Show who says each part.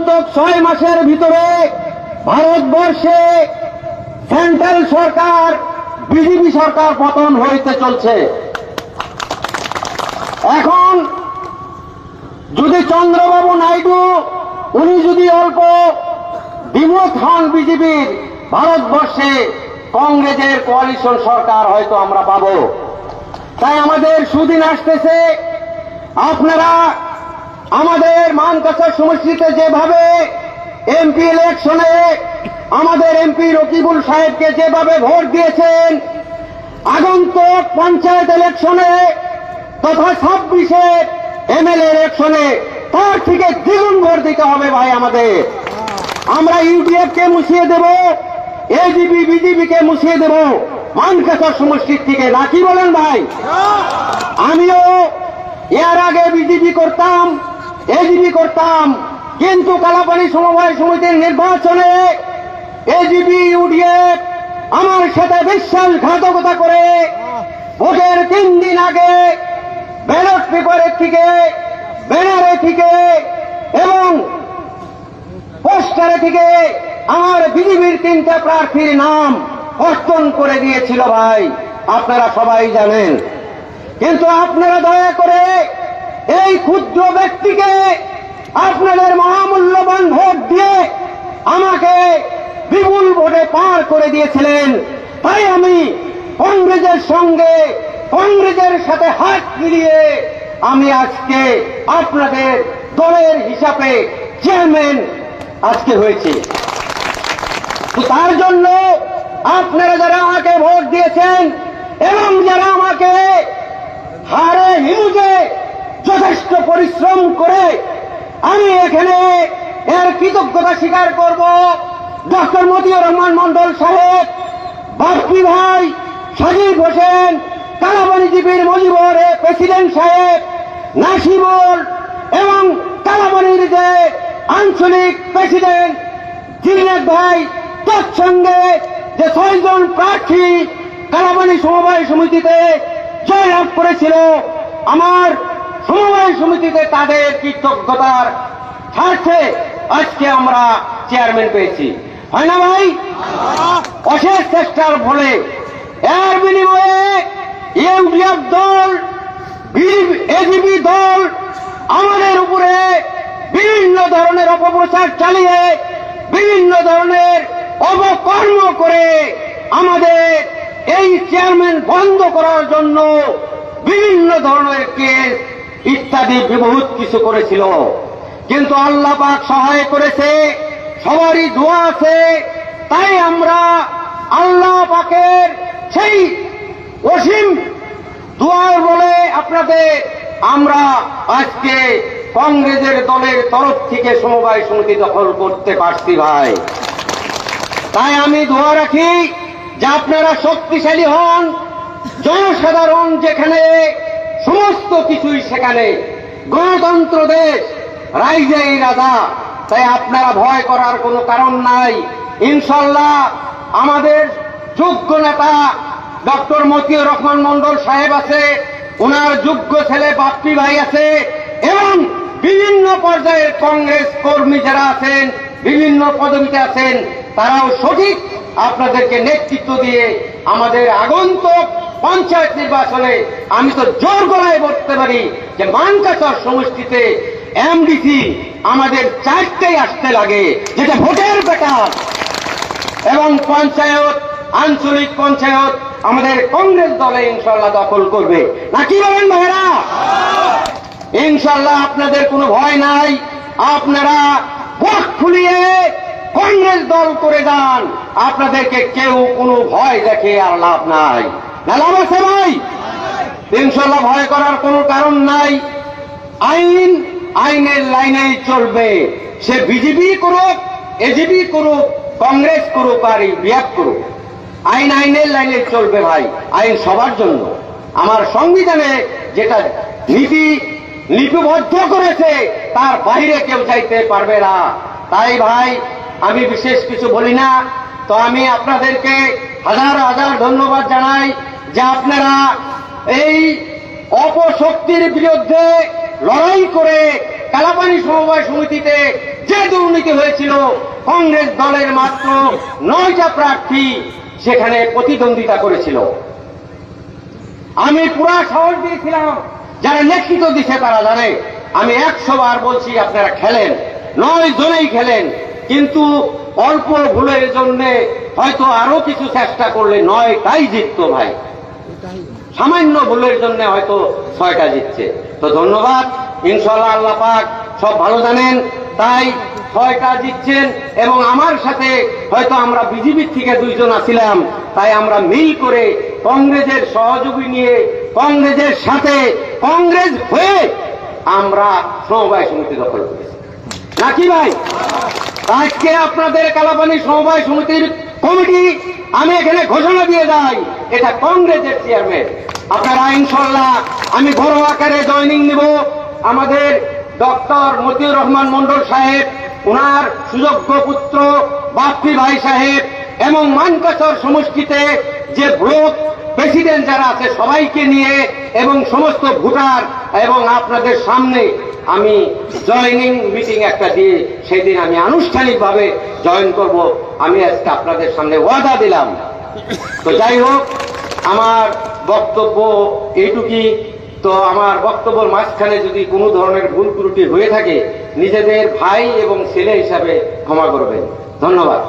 Speaker 1: আগন্তুক 6 মাসের ভিতরে ভারতবর্ষে সেন্ট্রাল সরকার বিজেপি সরকার পতন হইতে চলছে। এখন যদি চন্দ্রবাবু নাইডু উনি যদি অল্প বিমুখ হন বিজেপির, ভারতবর্ষে কংগ্রেসের কোয়ালিশন সরকার হয়তো আমরা পাব। তাই আমাদের সুদিন আসতেছে। আপনারা আমাদের মানকাছার সমষ্টিতে যেভাবে এমপি ইলেকশনে আমাদের এমপি রকিবুল সাহেবকে যেভাবে ভোট দিয়েছেন, আগন্তুক পঞ্চায়েত ইলেকশনে তথা 26-এ এমএলএ ইলেকশনে তার থেকে দ্বিগুণ ভোট দিতে হবে ভাই আমাদের। আমরা ইউডিএফ কে মুছিয়ে দেব, এজিপি বিজেপি কে মুছিয়ে দেব মানকাছার সমষ্টির থেকে, না কি বলেন ভাই? আমিও এর আগে বিজেপি করতাম, এজিপি করতাম, কিন্তু কালাপানি সমবায় সমিতির নির্বাচনে এজিপি ইউডিএফ আমার সাথে বিশ্বাসঘাতকতা করে ভোটের 3 দিন আগে ব্যালট পেপারের থেকে, ব্যানারে থেকে এবং পোস্টারে থেকে আমার বিজেপির 3টা প্রার্থীর নাম কর্তন করে দিয়েছিল ভাই, আপনারা সবাই জানেন। কিন্তু আপনারা দয়া করে এই ক্ষুদ্র ব্যক্তিকে আপনাদের মহামূল্যবান ভোট দিয়ে আমাকে বিপুল ভোটে পার করে দিয়েছিলেন। তাই আমি কংগ্রেসের সঙ্গে, কংগ্রেসের সাথে হাত মিলিয়ে আমি আজকে আপনাদের দলের হিসাবে চেয়ারম্যান আজকে হয়েছি। তার জন্য আপনারা যারা আমাকে ভোট দিয়েছেন এবং যারা আমাকে হারে হিমুজে যথেষ্ট পরিশ্রম করে আমি এখানে এর কৃতজ্ঞতা স্বীকার করব। ডক্টর মতিউর রহমান মন্ডল সাহেব, বাপ্পি ভাই, সাজিদ হোসেন, কালাপানি জিপির মজিবর প্রেসিডেন্ট সাহেব, নাসিবুল এবং কালাপানির যে আঞ্চলিক প্রেসিডেন্ট জিনেদ ভাই, তৎসঙ্গে যে 6 জন প্রার্থী কালাপানি সমবায় সমিতিতে জয়লাভ করেছিল, আমার সমবায় সমিতিতে তাদের কৃতজ্ঞতার স্বার্থে আজকে আমরা চেয়ারম্যান পেয়েছি, হয় না ভাই? অশেষ চেষ্টার ফলে এর বিনিময়ে ইউডিএফ দল, এজিপি দল আমাদের উপরে বিভিন্ন ধরনের অপপ্রচার চালিয়ে, বিভিন্ন ধরনের অপকর্ম করে আমাদের এই চেয়ারম্যান বন্ধ করার জন্য বিভিন্ন ধরনের কেস ইত্যাদি বহুত কিছু করেছিল। কিন্তু আল্লাহ পাক সহায় করেছে, সবারই দোয়া আছে। তাই আমরা আল্লাহ পাকের সেই অসীম দোয়ার বলে আপনাদের আমরা আজকে কংগ্রেসের দলের তরফ থেকে সমবায় সমিতি দখল করতে পারছি ভাই। তাই আমি দোয়া রাখি যে আপনারা শক্তিশালী হন, জনসাধারণ যেখানে সমস্ত কিছুই সেখানে গণতন্ত্র দেশ, রাইজেই রাজা। তাই আপনারা ভয় করার কোনো কারণ নাই। ইনশাল্লাহ আমাদের যোগ্য নেতা ডক্টর মতিউর রহমান মন্ডল সাহেব আছে, ওনার যোগ্য ছেলে বাপ্পি ভাই আছে এবং বিভিন্ন পর্যায়ের কংগ্রেস কর্মী যারা আছেন, বিভিন্ন পদবিতে আছেন, তারাও সঠিক আপনাদেরকে নেতৃত্ব দিয়ে আমাদের আগন্তুক পঞ্চায়েত নির্বাচনে আমি তো জোর গলায় বলতে পারি যে মানকাছার সমষ্টিতে এমডিসি আমাদের 4টাই আসতে লাগে, যেটা ভোটের ব্যাপার, এবং পঞ্চায়েত, আঞ্চলিক পঞ্চায়েত আমাদের কংগ্রেস দলে ইনশাল্লাহ দখল করবে, না কি বলেন ভাইরা? ইনশাল্লাহ আপনাদের কোনো ভয় নাই। আপনারা ভোট খুলিয়ে কংগ্রেস দল করে যান, আপনাদেরকে কেউ কোনো ভয় দেখে আর লাভ নাই, না লাভ আছে ভাই? ইনশাল্লাহ ভয় করার কোনো কারণ নাই। আইন আইনের লাইনেই চলবে, সে বিজেপি করুক, এজিপি করুক, কংগ্রেস করুক আর বিএফ করুক, আইন আইনের লাইনে চলবে ভাই। আইন সবার জন্য। আমার সংবিধানে যেটা নীতি লিপিবদ্ধ করেছে তার বাইরে কেউ যাইতে পারবে না। তাই ভাই আমি বিশেষ কিছু বলি না, তো আমি আপনাদেরকে হাজার হাজার ধন্যবাদ জানাই যে আপনারা এই অপশক্তির বিরুদ্ধে লড়াই করে কালাপানি সমবায় সমিতিতে যে দুর্নীতি হয়েছিল, কংগ্রেস দলের মাত্র 9টা প্রার্থী সেখানে প্রতিদ্বন্দ্বিতা করেছিল। আমি পুরা সাহস দিয়েছিলাম, যারা নেতৃত্ব দিচ্ছে তারা জানে, আমি 100 বার বলছি আপনারা খেলেন, 9 জনেই খেলেন, কিন্তু অল্প ভুলের জন্য হয়তো আরো কিছু চেষ্টা করলে 9টাই জিততো ভাই, সামান্য ভুলের জন্য হয়তো 6টা জিতছে। তো ধন্যবাদ, ইনশাআল্লাহ আল্লাহ পাক সব ভালো জানেন, তাই 6টা জিতছেন। এবং আমার সাথে হয়তো আমরা বিজেপির থেকে 2 জন আছিলাম, তাই আমরা মিল করে কংগ্রেসের সহযোগী নিয়ে কংগ্রেসের সাথে কংগ্রেস হয়ে আমরা সমবায় সমিতি দখল করেছি, নাকি ভাই? আজকে আপনাদের কালাপানি সমবায় সমিতির কমিটি আমি এখানে ঘোষণা দিয়ে যাই, এটা কংগ্রেসের চেয়ারম্যান। আপনারা ইনশাআল্লাহ, আমি বড় আকারে জয়েনিং নিব। আমাদের ডক্টর মতিউর রহমান মন্ডল সাহেব, ওনার সুযোগ্য পুত্র বাপ্পি ভাই সাহেব এবং মানকাচর সমষ্টিতে যে ব্লক প্রেসিডেন্ট যারা আছে সবাইকে নিয়ে এবং সমস্ত ভোটার এবং আপনাদের সামনে আমি জয়েনিং মিটিং একটা দিয়ে সেদিন আমি আনুষ্ঠানিকভাবে জয়েন করব। আমি আজকে আপনাদের সামনে ওয়াদা দিলাম। তো যাই হোক, আমার বক্তব্য এইটুকুই। তো আমার বক্তব্যের মাঝখানে যদি কোনো ধরনের ভুল ত্রুটি হয়ে থাকে, নিজেদের ভাই এবং ছেলে হিসাবে ক্ষমা করবেন। ধন্যবাদ।